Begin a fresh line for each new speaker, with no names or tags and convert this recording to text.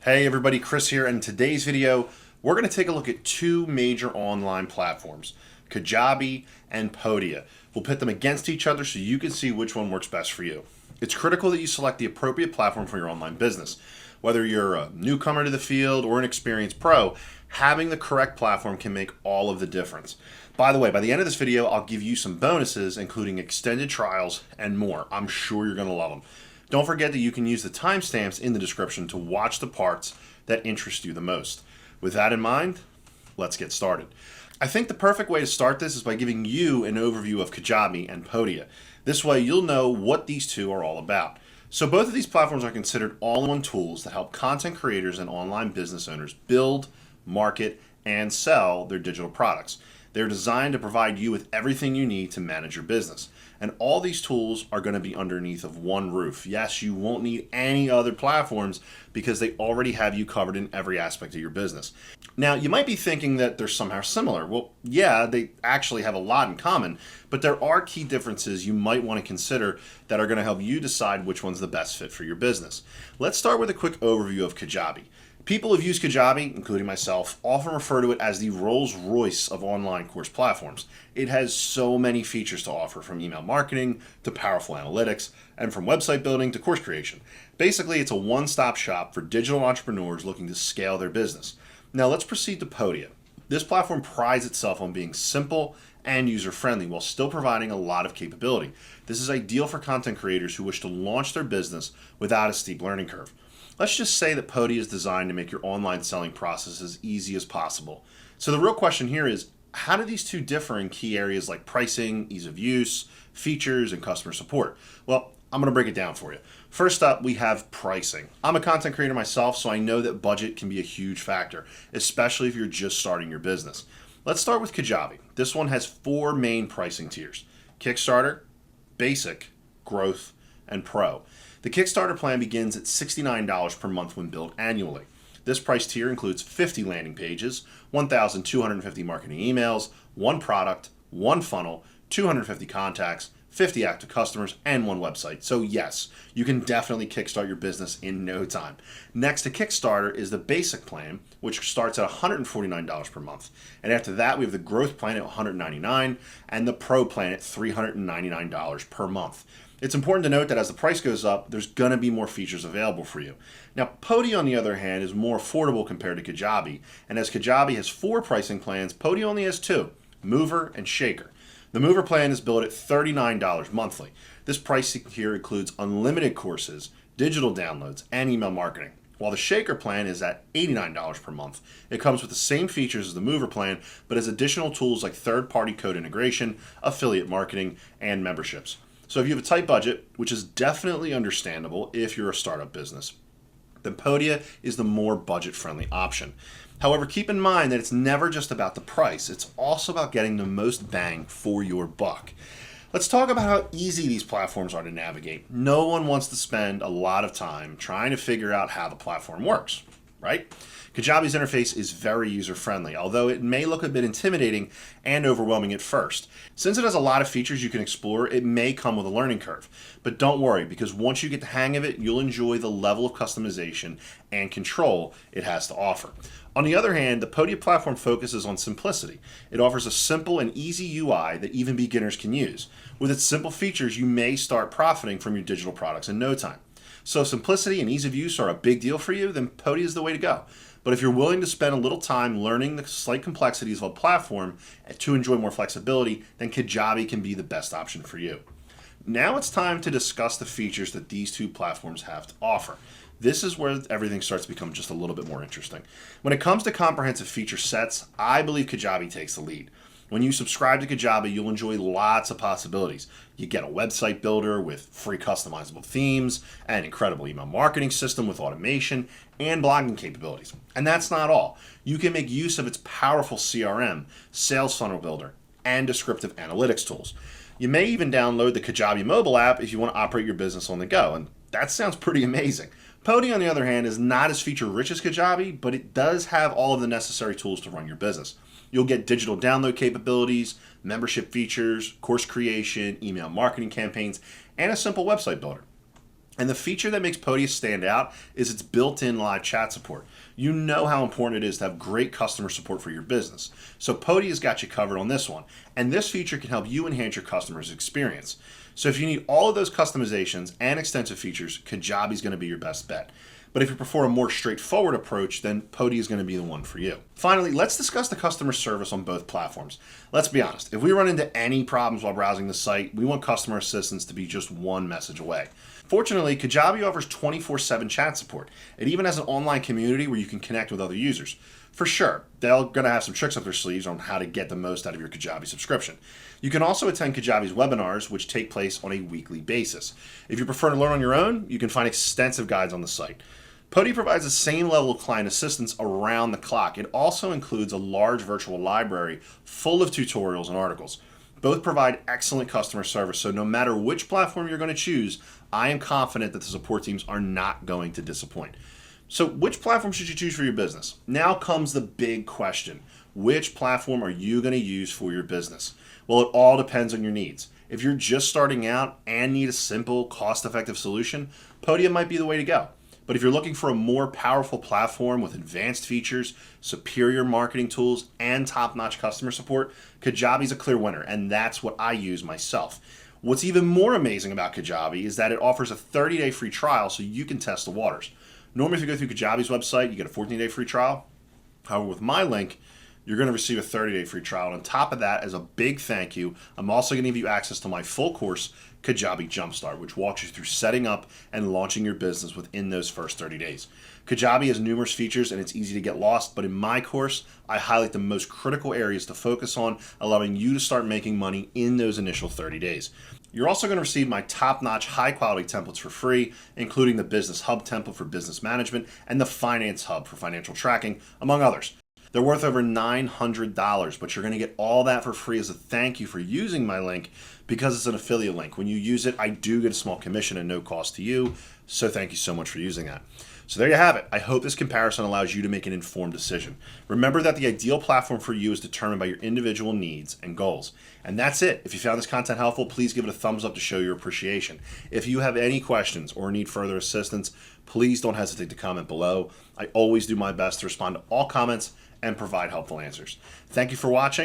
Hey everybody, Chris here, and in today's video, we're going to take a look at two major online platforms, Kajabi and Podia. We'll pit them against each other so you can see which one works best for you. It's critical that you select the appropriate platform for your online business. Whether you're a newcomer to the field or an experienced pro, having the correct platform can make all of the difference. By the way, by the end of this video, I'll give you some bonuses, including extended trials and more. I'm sure you're going to love them. Don't forget that you can use the timestamps in the description to watch the parts that interest you the most. With that in mind, let's get started. I think the perfect way to start this is by giving you an overview of Kajabi and Podia. This way you'll know what these two are all about. So both of these platforms are considered all-in-one tools that help content creators and online business owners build, market, and sell their digital products. They're designed to provide you with everything you need to manage your business. And all these tools are going to be underneath of one roof. Yes, you won't need any other platforms because they already have you covered in every aspect of your business. Now, you might be thinking that they're somehow similar. Well, yeah, they actually have a lot in common, but there are key differences you might want to consider that are going to help you decide which one's the best fit for your business. Let's start with a quick overview of Kajabi. People who've used Kajabi, including myself, often refer to it as the Rolls-Royce of online course platforms. It has so many features to offer, from email marketing to powerful analytics, and from website building to course creation. Basically, it's a one-stop shop for digital entrepreneurs looking to scale their business. Now let's proceed to Podia. This platform prides itself on being simple and user-friendly while still providing a lot of capability. This is ideal for content creators who wish to launch their business without a steep learning curve. Let's just say that Podia is designed to make your online selling process as easy as possible. So the real question here is, how do these two differ in key areas like pricing, ease of use, features, and customer support? Well, I'm going to break it down for you. First up, we have pricing. I'm a content creator myself, so I know that budget can be a huge factor, especially if you're just starting your business. Let's start with Kajabi. This one has four main pricing tiers: Kickstarter, Basic, Growth, and Pro. The Kickstarter plan begins at $69 per month when billed annually. This price tier includes 50 landing pages, 1,250 marketing emails, one product, one funnel, 250 contacts, 50 active customers, and one website. So yes, you can definitely kickstart your business in no time. Next to Kickstarter is the Basic plan, which starts at $149 per month. And after that, we have the Growth plan at $199 and the Pro plan at $399 per month. It's important to note that as the price goes up, there's going to be more features available for you. Now, Podia, on the other hand, is more affordable compared to Kajabi. And as Kajabi has four pricing plans, Podia only has two: Mover and Shaker. The Mover plan is billed at $39 monthly. This pricing here includes unlimited courses, digital downloads, and email marketing, while the Shaker plan is at $89 per month. It comes with the same features as the Mover plan, but has additional tools like third-party code integration, affiliate marketing, and memberships. So if you have a tight budget, which is definitely understandable if you're a startup business, then Podia is the more budget-friendly option. However, keep in mind that it's never just about the price. It's also about getting the most bang for your buck. Let's talk about how easy these platforms are to navigate. No one wants to spend a lot of time trying to figure out how the platform works, right? Kajabi's interface is very user-friendly, although it may look a bit intimidating and overwhelming at first. Since it has a lot of features you can explore, it may come with a learning curve. But don't worry, because once you get the hang of it, you'll enjoy the level of customization and control it has to offer. On the other hand, the Podia platform focuses on simplicity. It offers a simple and easy UI that even beginners can use. With its simple features, you may start profiting from your digital products in no time. So if simplicity and ease of use are a big deal for you, then Podia is the way to go. But if you're willing to spend a little time learning the slight complexities of a platform to enjoy more flexibility, then Kajabi can be the best option for you. Now it's time to discuss the features that these two platforms have to offer. This is where everything starts to become just a little bit more interesting. When it comes to comprehensive feature sets, I believe Kajabi takes the lead. When you subscribe to Kajabi, you'll enjoy lots of possibilities. You get a website builder with free customizable themes, an incredible email marketing system with automation, and blogging capabilities. And that's not all. You can make use of its powerful CRM, sales funnel builder, and descriptive analytics tools. You may even download the Kajabi mobile app if you want to operate your business on the go, and that sounds pretty amazing. Podia, on the other hand, is not as feature-rich as Kajabi, but it does have all of the necessary tools to run your business. You'll get digital download capabilities, membership features, course creation, email marketing campaigns, and a simple website builder. And the feature that makes Podia stand out is its built-in live chat support. You know how important it is to have great customer support for your business. So Podia's got you covered on this one. And this feature can help you enhance your customer's experience. So if you need all of those customizations and extensive features, Kajabi's going to be your best bet. But if you prefer a more straightforward approach, then Podia is going to be the one for you. Finally, let's discuss the customer service on both platforms. Let's be honest, if we run into any problems while browsing the site, we want customer assistance to be just one message away. Fortunately, Kajabi offers 24/7 chat support. It even has an online community where you can connect with other users. For sure, they're going to have some tricks up their sleeves on how to get the most out of your Kajabi subscription. You can also attend Kajabi's webinars, which take place on a weekly basis. If you prefer to learn on your own, you can find extensive guides on the site. Podia provides the same level of client assistance around the clock. It also includes a large virtual library full of tutorials and articles. Both provide excellent customer service, so no matter which platform you're going to choose, I am confident that the support teams are not going to disappoint. So which platform should you choose for your business? Now comes the big question. Which platform are you going to use for your business? Well, it all depends on your needs. If you're just starting out and need a simple, cost-effective solution, Podia might be the way to go. But if you're looking for a more powerful platform with advanced features, superior marketing tools, and top-notch customer support, Kajabi's a clear winner, and that's what I use myself. What's even more amazing about Kajabi is that it offers a 30-day free trial so you can test the waters. Normally, if you go through Kajabi's website, you get a 14-day free trial. However, with my link, you're going to receive a 30-day free trial. And on top of that, as a big thank you, I'm also going to give you access to my full course, Kajabi Jumpstart, which walks you through setting up and launching your business within those first 30 days. Kajabi has numerous features and it's easy to get lost, but in my course, I highlight the most critical areas to focus on, allowing you to start making money in those initial 30 days. You're also going to receive my top-notch, high-quality templates for free, including the Business Hub template for business management and the Finance Hub for financial tracking, among others. They're worth over $900, but you're going to get all that for free as a thank you for using my link because it's an affiliate link. When you use it, I do get a small commission and no cost to you, so thank you so much for using that. So there you have it. I hope this comparison allows you to make an informed decision. Remember that the ideal platform for you is determined by your individual needs and goals. And that's it. If you found this content helpful, please give it a thumbs up to show your appreciation. If you have any questions or need further assistance, please don't hesitate to comment below. I always do my best to respond to all comments and provide helpful answers. Thank you for watching.